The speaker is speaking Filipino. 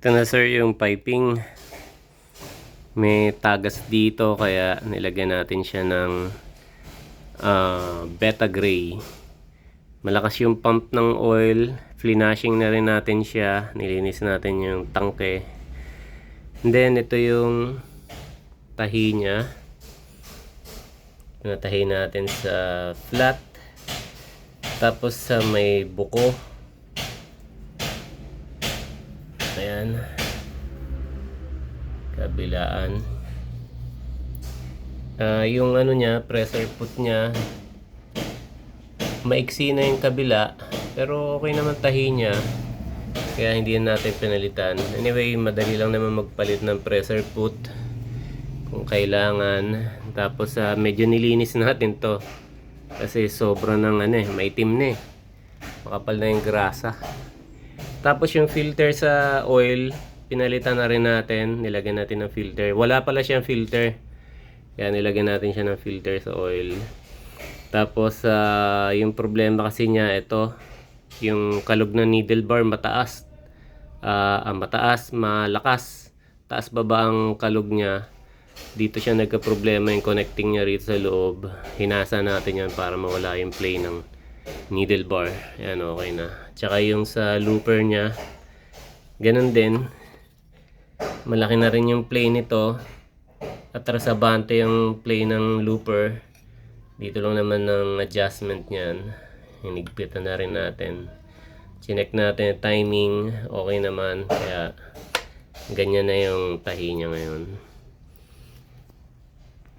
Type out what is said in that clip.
Ito na sir yung piping. May tagas dito kaya nilagyan natin siya ng beta gray. Malakas yung pump ng oil. Flinashing na rin natin siya. Nilinis natin yung tangke. And then ito yung tahi niya. Natahi natin sa flat. Tapos sa may buko. Ayan. Kabilaan. Yung ano niya, pressure foot niya, maiksi na yung kabila, pero okay naman tahi niya. Kaya hindi natin pinalitan. Anyway, madali lang naman magpalit ng pressure foot kung kailangan. Tapos medyo nilinis natin to kasi sobra ng maitim na eh. Makapal na yung grasa. Tapos yung filter sa oil, pinalitan na rin natin. Nilagyan natin ng filter. Wala pala siyang filter. Kaya nilagyan natin siya ng filter sa oil. Tapos yung problema kasi niya, ito, yung kalog ng needle bar mataas. Mataas, malakas. Taas baba ang kalog niya. Dito siya nagka-problema yung connecting niya rito sa loob. Hinasa natin yan para mawala yung play ng needle bar. Ayan, okay na. Tsaka yung sa looper niya, ganun din. Malaki na rin yung play nito. Atrasabante yung play ng looper. Dito lang naman ng adjustment niyan. Hinigpitan na rin natin. Chinek natin yung timing. Okay naman. Kaya ganyan na yung tahi niya ngayon.